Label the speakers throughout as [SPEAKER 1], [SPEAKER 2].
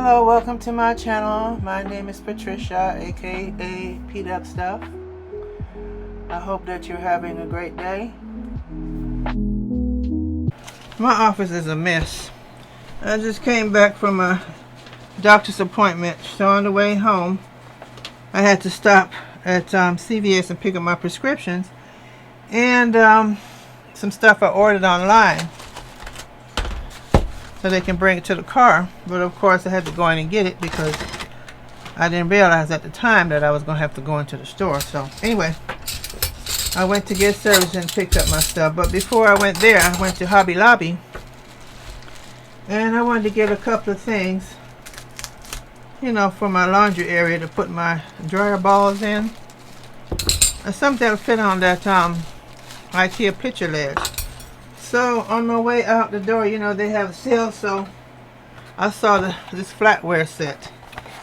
[SPEAKER 1] Hello, welcome to my channel. My name is Patricia, aka P-Dub Stuff. I hope that you're having a great day. My office is a mess. I just came back from a doctor's appointment, so on the way home I had to stop at CVS and pick up my prescriptions and some stuff I ordered online so they can bring it to the car. But of course I had to go in and get it because I didn't realize at the time that I was going to have to go into the store. So anyway, I went to get service and picked up my stuff. But before I went there, I went to Hobby Lobby and I wanted to get a couple of things, you know, for my laundry area to put my dryer balls in. Something that'll fit on that IKEA picture ledge. So on my way out the door, you know, they have a sale, so I saw this flatware set.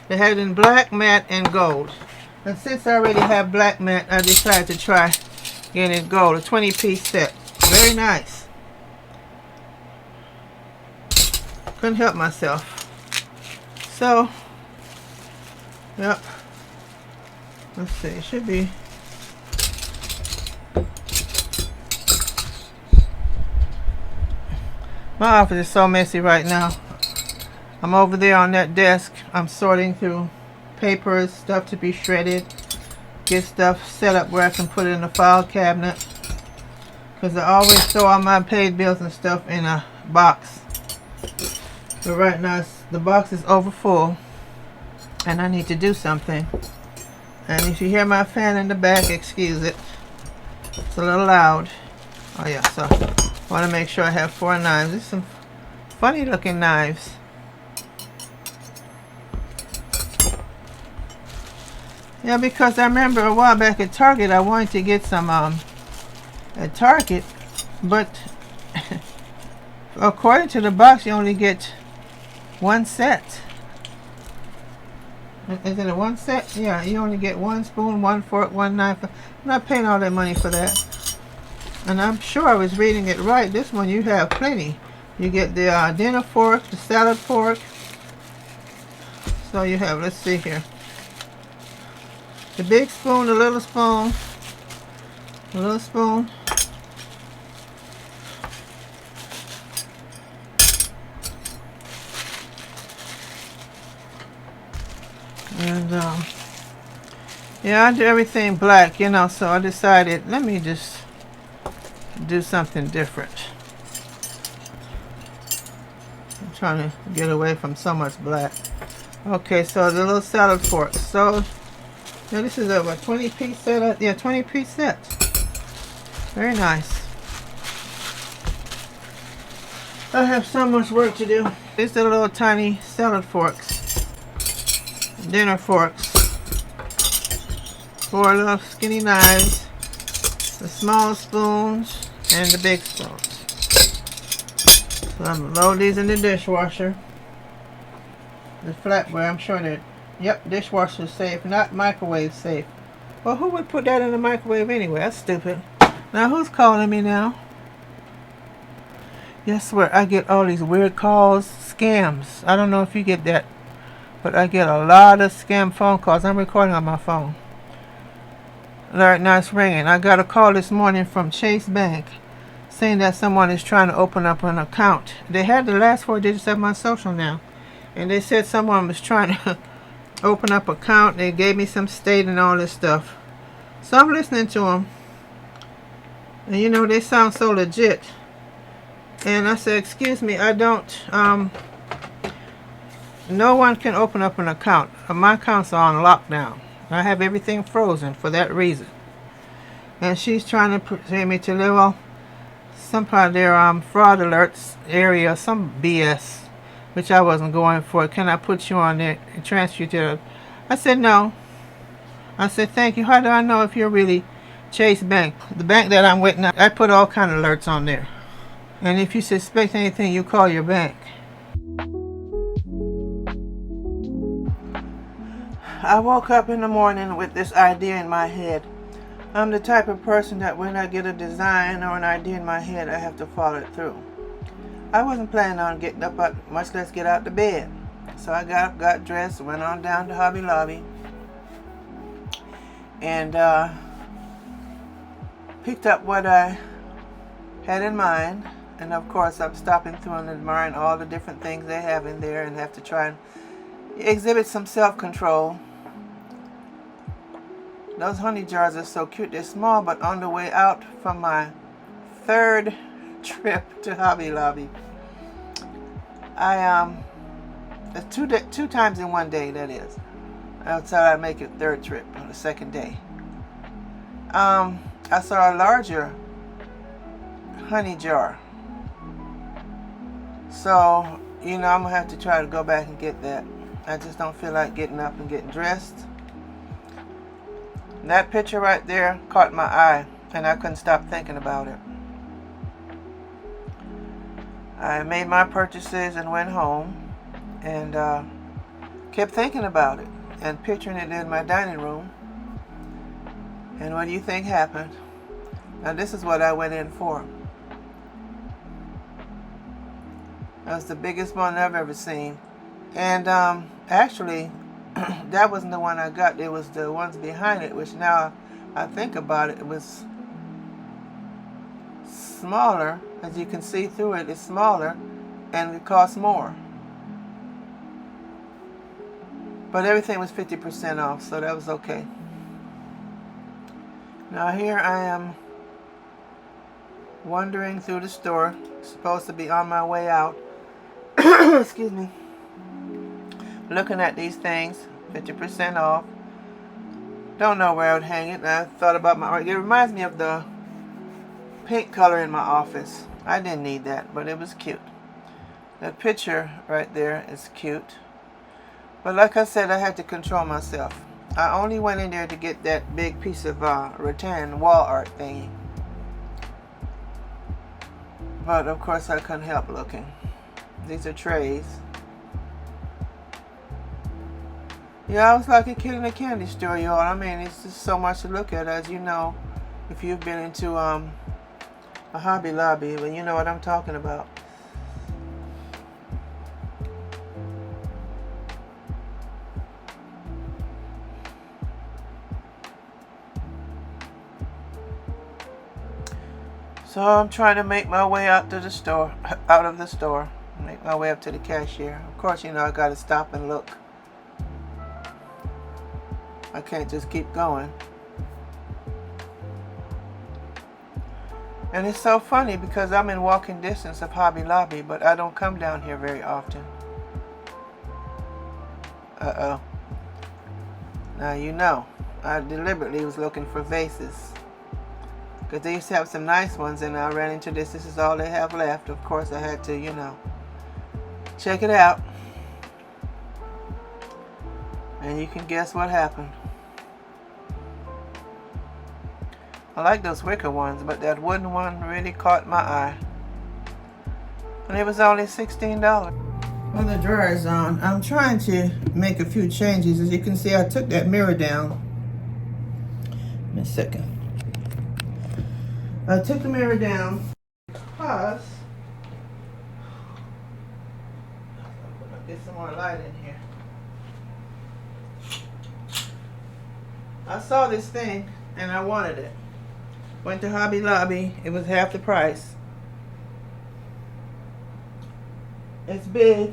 [SPEAKER 1] They had it in black, matte, and gold. And since I already have black matte, I decided to try getting it gold. A 20-piece set. Very nice. Couldn't help myself. So, yep. Let's see, it should be. My office is so messy right now. I'm over there on that desk. I'm sorting through papers, stuff to be shredded, get stuff set up where I can put it in the file cabinet. Because I always throw all my paid bills and stuff in a box. But right now the box is over full and I need to do something. And if you hear my fan in the back, excuse it. It's a little loud. Oh yeah, so I want to make sure I have 4 knives. There's some funny looking knives. Yeah, because I remember a while back at Target, I wanted to get some at Target, but according to the box, you only get 1 set. Is it a 1 set? Yeah, you only get 1 spoon, 1 fork, 1 knife. I'm not paying all that money for that. And I'm sure I was reading it right. This one you have plenty. You get the dinner fork, the salad fork. So you have, let's see here, the big spoon, the little spoon, the little spoon. And yeah, I do everything black, you know, so I decided, let me just do something different. I'm trying to get away from so much black. Okay, so the little salad forks. So yeah, this is a 20-piece set. Yeah, 20-piece set. Very nice. I have so much work to do. These are the little tiny salad forks, dinner forks, 4 little skinny knives, the small spoons, and the big spoons. So I'm gonna load these in the dishwasher. The flatware, I'm sure that, yep, dishwasher safe, not microwave safe. Well, who would put that in the microwave anyway? That's stupid. Now, who's calling me now? Yes, swear, I get all these weird calls, scams. I don't know if you get that, but I get a lot of scam phone calls. I'm recording on my phone. Alright, now it's ringing. I got a call this morning from Chase Bank saying that someone is trying to open up an account. They had the last 4 digits of my social now. And they said someone was trying to open up an account. They gave me some state and all this stuff. So I'm listening to them. And you know, they sound so legit. And I said, excuse me, I don't, no one can open up an account. My accounts are on lockdown. I have everything frozen for that reason. And she's trying to persuade me to live off some part of their fraud alerts area, some BS, which I wasn't going for. Can I put you on there and transfer you to? I said no. I said thank you. How do I know if you're really Chase Bank? The bank that I'm with now, I put all kind of alerts on there. And if you suspect anything, you call your bank. I woke up in the morning with this idea in my head. I'm the type of person that when I get a design or an idea in my head, I have to follow it through. I wasn't planning on getting up, much less get out of bed. So I got dressed, went on down to Hobby Lobby, and picked up what I had in mind. And of course I'm stopping through and admiring all the different things they have in there, and have to try and exhibit some self-control. Those honey jars are so cute. They're small, but on the way out from my third trip to Hobby Lobby, I two times in one day, that is. Until I make it third trip on the second day. I saw a larger honey jar. So, you know, I'm going to have to try to go back and get that. I just don't feel like getting up and getting dressed. And that picture right there caught my eye, and I couldn't stop thinking about it. I made my purchases and went home, and kept thinking about it and picturing it in my dining room. And what do you think happened? Now this is what I went in for. That was the biggest one I've ever seen. And actually, that wasn't the one I got. It was the ones behind it, which now I think about it, it was smaller. As you can see through it, it's smaller, and it costs more. But everything was 50% off, so that was okay. Now here I am wandering through the store, supposed to be on my way out. Excuse me. Looking at these things, 50% off. Don't know where I would hang it. I thought about it reminds me of the pink color in my office. I didn't need that, but it was cute. That picture right there is cute. But like I said, I had to control myself. I only went in there to get that big piece of rattan wall art thingy. But of course I couldn't help looking. These are trays. Yeah, I was like a kid in a candy store, y'all. I mean, it's just so much to look at, as you know, if you've been into a Hobby Lobby, well, you know what I'm talking about. So I'm trying to make my way out to the store, out of the store, make my way up to the cashier. Of course, you know, I got to stop and look. I can't just keep going. And it's so funny because I'm in walking distance of Hobby Lobby, but I don't come down here very often. Uh-oh. Now you know, I deliberately was looking for vases, because they used to have some nice ones, and I ran into this. This is all they have left. Of course, I had to, you know, check it out. And you can guess what happened. I like those wicker ones, but that wooden one really caught my eye. And it was only $16. Well, the dryer is on. I'm trying to make a few changes. As you can see, I took that mirror down. Give me a second. I took the mirror down because I'll get some more light in here. I saw this thing and I wanted it. Went to Hobby Lobby. It was half the price. It's big,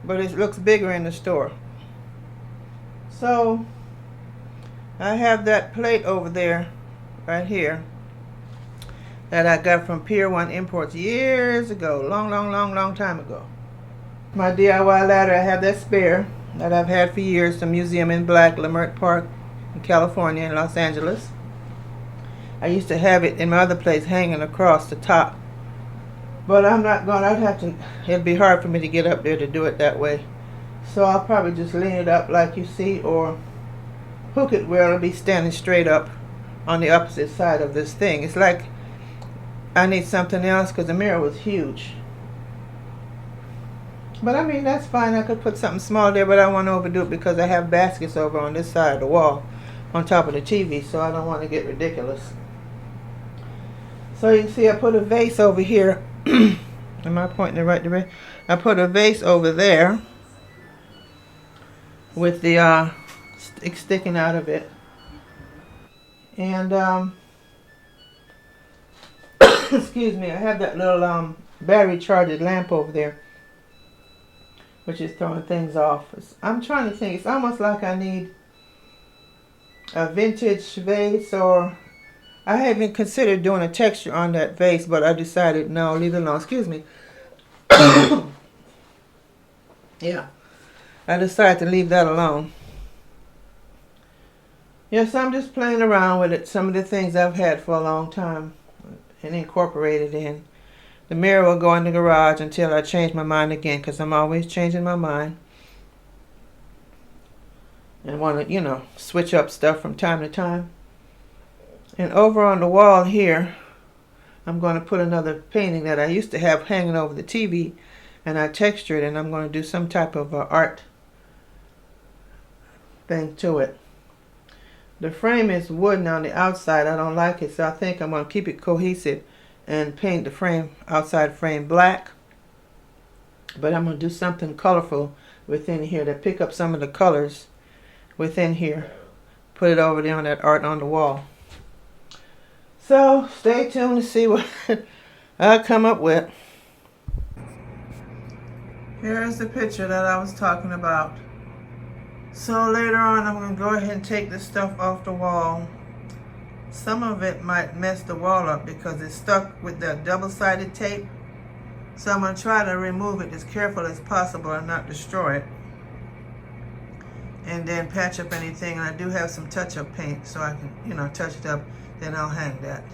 [SPEAKER 1] but it looks bigger in the store. So I have that plate over there, right here, that I got from Pier 1 Imports years ago, long time ago. My DIY ladder, I have that spare that I've had for years, the Museum in Black, Leimert Park in California, in Los Angeles. I used to have it in my other place hanging across the top. But I'm not going, it'd be hard for me to get up there to do it that way. So I'll probably just lean it up like you see, or hook it where it'll be standing straight up on the opposite side of this thing. It's like I need something else because the mirror was huge. But I mean, that's fine. I could put something small there, but I don't want to overdo it because I have baskets over on this side of the wall on top of the TV, so I don't want to get ridiculous. So you can see I put a vase over here Am I pointing the right direction? I put a vase over there with the stick sticking out of it. And excuse me, I have that little battery charged lamp over there, which is throwing things off. I'm trying to think. It's almost like I need a vintage vase, or I haven't considered doing a texture on that vase, but I decided no, leave it alone. Excuse me. Yeah, I decided to leave that alone. Yes, I'm just playing around with it. Some of the things I've had for a long time and incorporated in. The mirror will go in the garage until I change my mind again, because I'm always changing my mind and want to, you know, switch up stuff from time to time. And over on the wall here, I'm going to put another painting that I used to have hanging over the TV, and I textured, and I'm going to do some type of art thing to it. The frame is wooden on the outside. I don't like it, so I think I'm going to keep it cohesive and paint the frame, outside frame, black. But I'm going to do something colorful within here to pick up some of the colors within here. Put it over there on that art on the wall. So stay tuned to see what I come up with. Here's the picture that I was talking about. So later on, I'm going to go ahead and take this stuff off the wall. Some of it might mess the wall up because it's stuck with the double-sided tape. So I'm going to try to remove it as careful as possible and not destroy it. And then patch up anything. And I do have some touch-up paint, so I can, you know, touch it up. Then I'll hang that.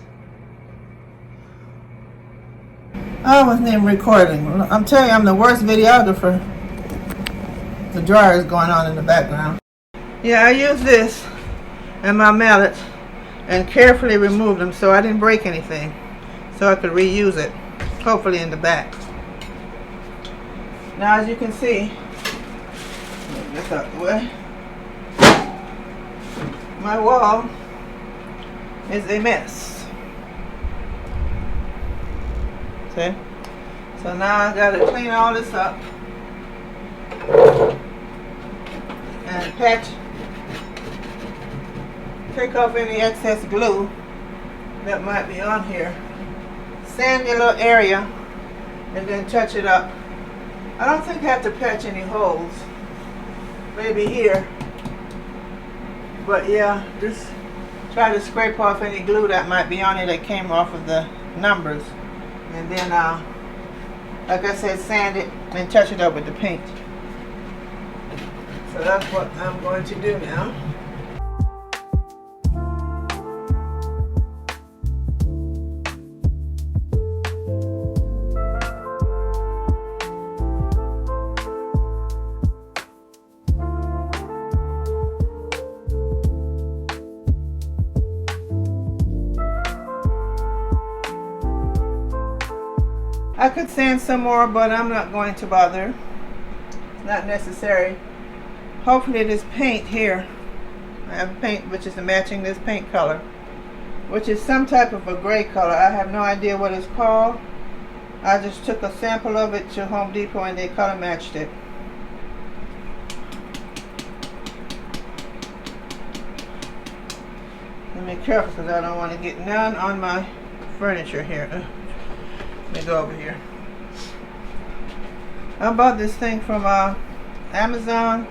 [SPEAKER 1] I wasn't even recording. I'm telling you, I'm the worst videographer. The dryer is going on in the background. Yeah, I use this and my mallet and carefully remove them so I didn't break anything, so I could reuse it, hopefully in the back. Now, as you can see, get this out the way. My wall is a mess. See? So now I got to clean all this up and patch, take off any excess glue that might be on here, sand the little area, and then touch it up. I don't think I have to patch any holes, maybe here, but yeah, just try to scrape off any glue that might be on it that came off of the numbers, and then like I said, sand it and touch it up with the paint. So that's what I'm going to do now. I could sand some more, but I'm not going to bother. It's not necessary. Hopefully this paint here, I have paint which is matching this paint color, which is some type of a gray color. I have no idea what it's called. I just took a sample of it to Home Depot and they color matched it. Let me be careful because I don't want to get none on my furniture here. Let me go over here. I bought this thing from Amazon.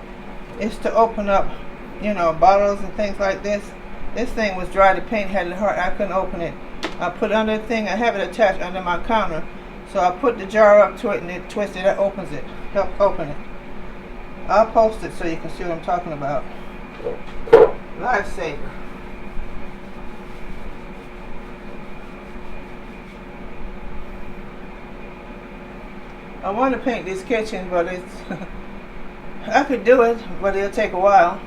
[SPEAKER 1] It's to open up, you know, bottles and things like this. This thing was dry. The paint had it hard. I couldn't open it. I put it under the thing. I have it attached under my counter. So I put the jar up to it and it twisted. That opens it. Help open it. I'll post it so you can see what I'm talking about. Lifesaver. I want to paint this kitchen, but it's I could do it, but it'll take a while.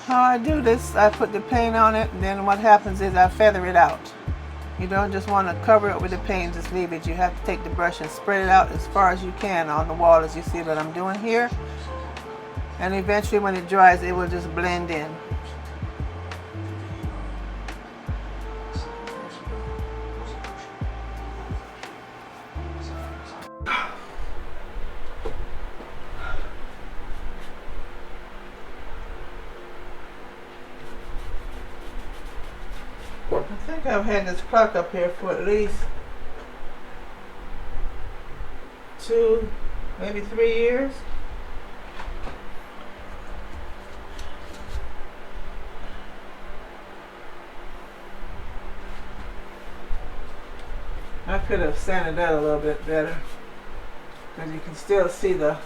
[SPEAKER 1] How I do this, I put the paint on it, and then what happens is I feather it out. You don't just want to cover it with the paint and just leave it. You have to take the brush and spread it out as far as you can on the wall, as you see that I'm doing here. And eventually when it dries, it will just blend in. I think I've had this clock up here for at least 2, maybe 3 years. I could have sanded that a little bit better because you can still see the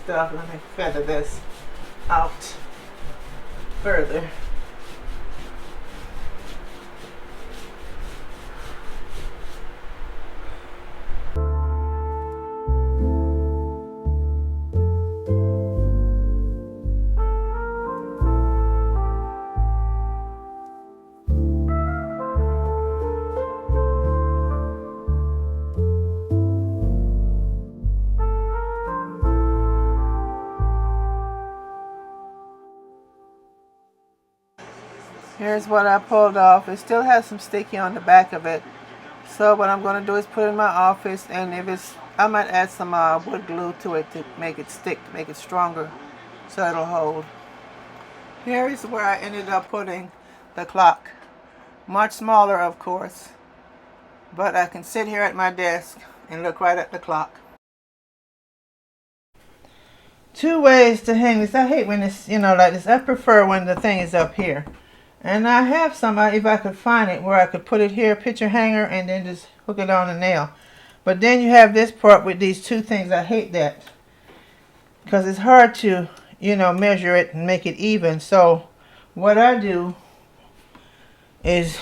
[SPEAKER 1] stuff. Let me feather this out further. Here's what I pulled off. It still has some sticky on the back of it. So what I'm going to do is put it in my office, and if it's, I might add some wood glue to it to make it stick, to make it stronger, so it'll hold. Here is where I ended up putting the clock. Much smaller, of course, but I can sit here at my desk and look right at the clock. 2 ways to hang this. I hate when it's, like this. I prefer when the thing is up here. And I have some, if I could find it, where I could put it here, picture hanger, and then just hook it on a nail. But then you have this part with these 2 things. I hate that because it's hard to, measure it and make it even. So what I do is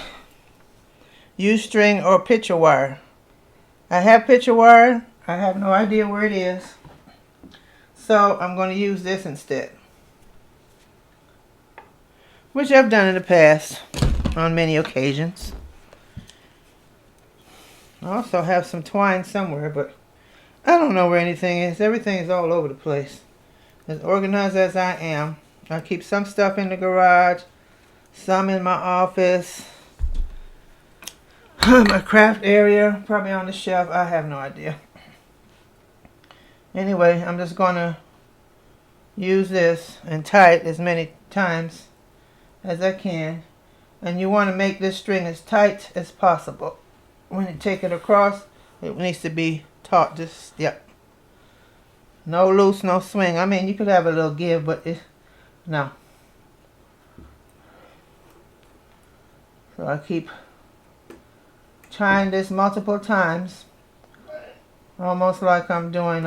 [SPEAKER 1] use string or picture wire. I have picture wire. I have no idea where it is. So I'm going to use this instead, which I've done in the past on many occasions. I also have some twine somewhere, but I don't know where anything is. Everything is all over the place. As organized as I am, I keep some stuff in the garage, some in my office, my craft area, probably on the shelf. I have no idea. Anyway, I'm just going to use this and tie it as many times as I can. And you want to make this string as tight as possible. When you take it across, it needs to be taut. Just, yep. No loose, no swing. I mean, you could have a little give, but no. So I keep trying this multiple times. Almost like I'm doing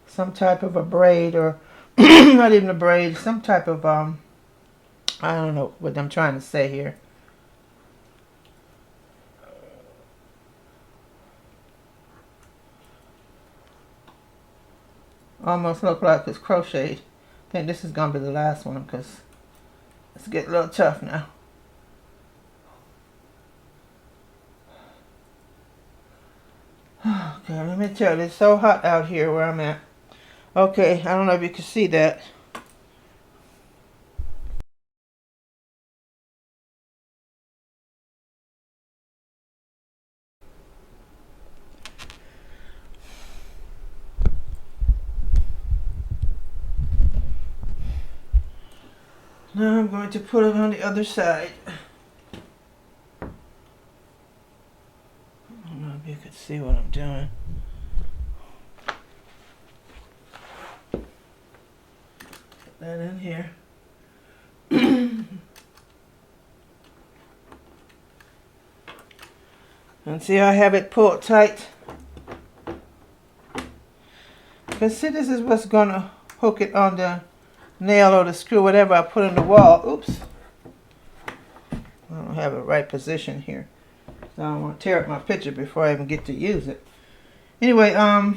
[SPEAKER 1] some type of a braid, or not even a braid, some type of I don't know what I'm trying to say here. Almost look like it's crocheted. I think this is going to be the last one because it's getting a little tough now. Okay, let me tell you, it's so hot out here where I'm at. Okay, I don't know if you can see that. Now I'm going to put it on the other side. I don't know if you can see what I'm doing. Put that in here. And see, I have it pulled tight. Because see, this is what's going to hook it on the nail or the screw, whatever I put in the wall. Oops. I don't have a right position here. So I don't want to tear up my picture before I even get to use it. Anyway, I'll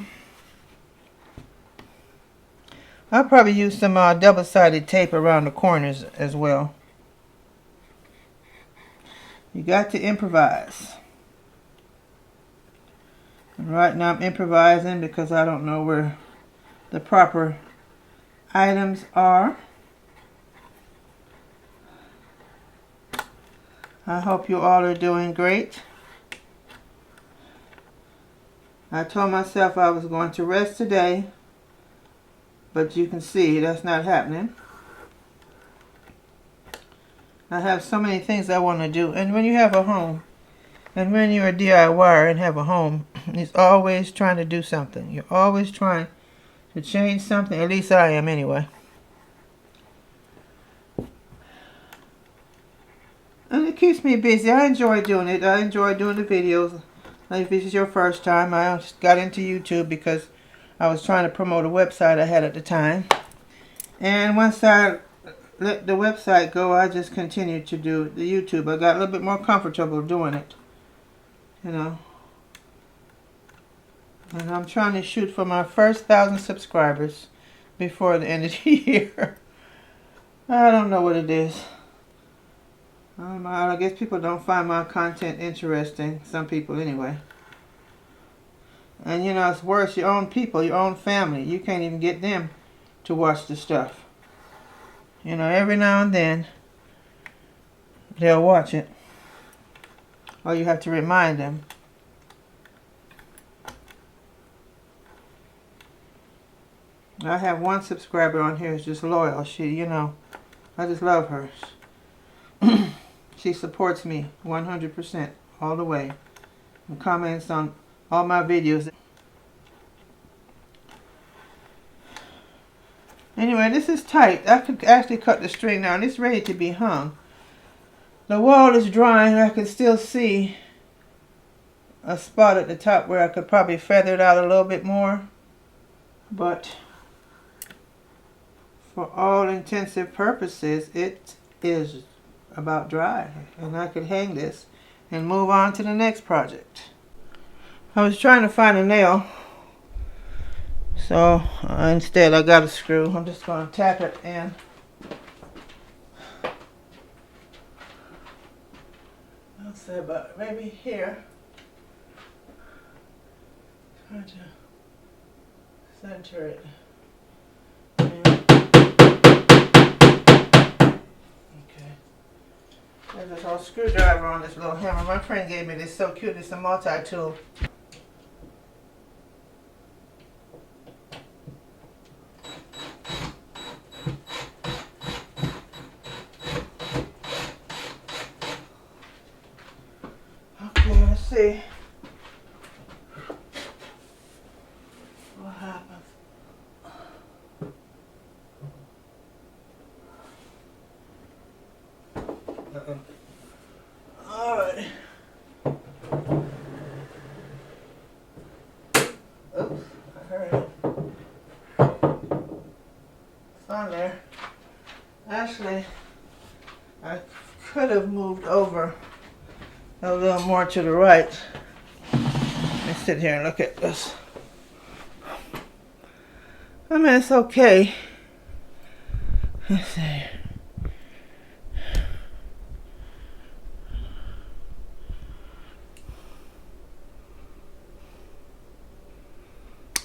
[SPEAKER 1] probably use some double-sided tape around the corners as well. You got to improvise. And right now I'm improvising because I don't know where the proper items are. I hope you all are doing great. I told myself I was going to rest today, but you can see that's not happening. I have so many things I want to do. And when you have a home, and when you're a DIYer and have a home, it's always trying to do something. You're always trying to change something. At least I am anyway. And it keeps me busy. I enjoy doing it. I enjoy doing the videos. If this is your first time, I just got into YouTube because I was trying to promote a website I had at the time. And once I let the website go, I just continued to do the YouTube. I got a little bit more comfortable doing it, you know. And I'm trying to shoot for my first 1,000 subscribers before the end of the year. I don't know what it is. I guess people don't find my content interesting. Some people anyway. And you know, it's worse. Your own people, your own family. You can't even get them to watch the stuff. You know, every now and then they'll watch it. Or you have to remind them. I have one subscriber on here who's just loyal. She, you know, I just love her. She supports me 100% all the way. And comments on all my videos. Anyway, this is tight. I could actually cut the string now, and it's ready to be hung. The wall is drying. I can still see a spot at the top where I could probably feather it out a little bit more. But for all intensive purposes, it is about dry. And I could hang this and move on to the next project. I was trying to find a nail. So instead I got a screw. I'm just going to tap it in. I'll say about maybe here. Trying to center it. There's this whole screwdriver on this little hammer. My friend gave me this, so cute. It's a multi-tool. Okay, let's see what happens. Alright. Oops, I heard it. It's on there. Actually, I could have moved over a little more to the right. Let me sit here and look at this. I mean, it's okay. Let's see.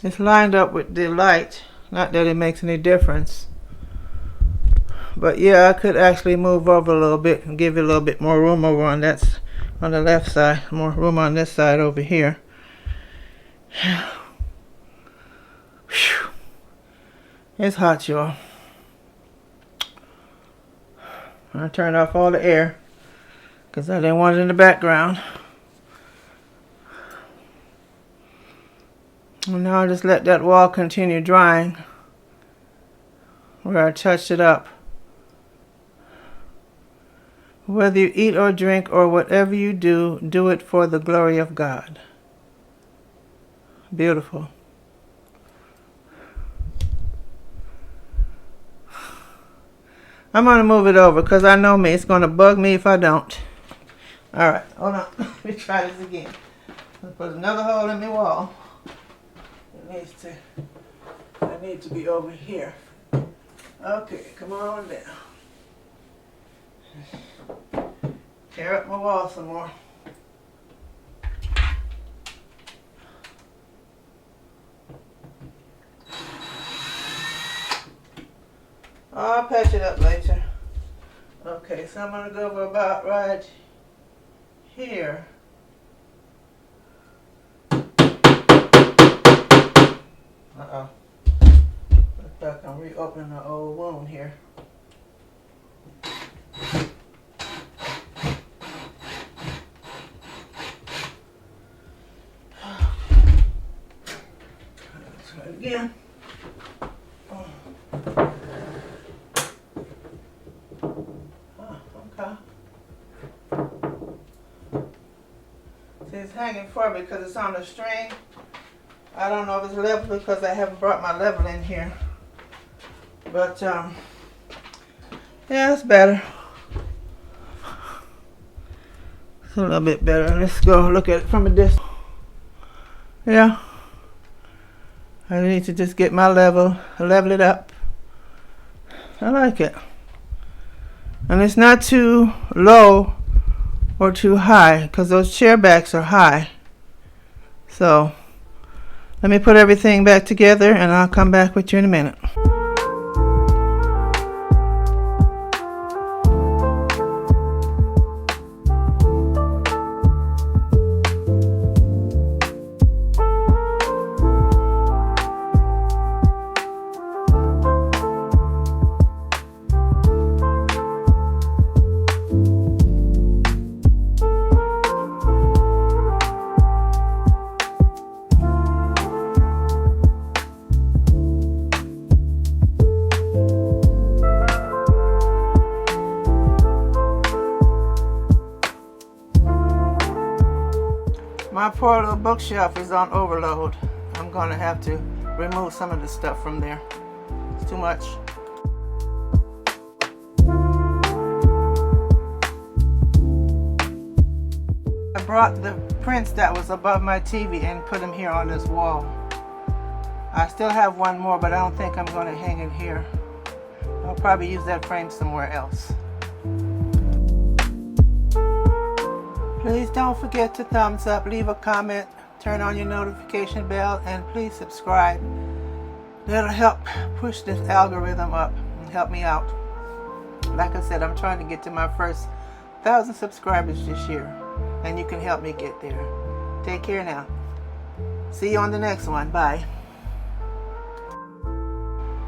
[SPEAKER 1] It's lined up with the light. Not that it makes any difference. But yeah, I could actually move over a little bit and give it a little bit more room over on that, on the left side. More room on this side over here. It's hot, y'all. I turned off all the air because I didn't want it in the background. And now I'll just let that wall continue drying where I touched it up. Whether you eat or drink or whatever you do, do it for the glory of God. Beautiful. I'm going to move it over because I know me. It's going to bug me if I don't. Alright, hold on. Let me try this again. Let's put another hole in the wall. I need to be over here. Okay, come on down. Tear up my wall some more. I'll patch it up later. Okay, so I'm going to go over about right here. Uh-oh. Looks like I'm reopening an old wound here. again. Okay. See, it's hanging for me because it's on the string. I don't know if it's level because I haven't brought my level in here. But, yeah, it's better. It's a little bit better. Let's go look at it from a distance. Yeah. I need to just get my level it up. I like it. And it's not too low or too high because those chair backs are high. So let me put everything back together and I'll come back with you in a minute. My poor little bookshelf is on overload. I'm going to have to remove some of the stuff from there. It's too much. I brought the prints that was above my TV and put them here on this wall. I still have one more, but I don't think I'm going to hang it here. I'll probably use that frame somewhere else. Please don't forget to thumbs up, leave a comment, turn on your notification bell, and please subscribe. That'll help push this algorithm up and help me out. Like I said, I'm trying to get to my first 1,000 subscribers this year, and you can help me get there. Take care now. See you on the next one. Bye.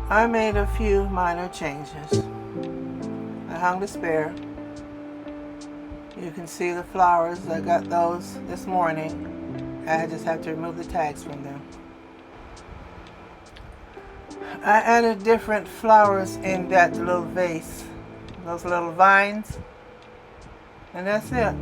[SPEAKER 1] I made a few minor changes. I hung the spare. You can see the flowers. I got those this morning. I just have to remove the tags from them. I added different flowers in that little vase. Those little vines. And that's it.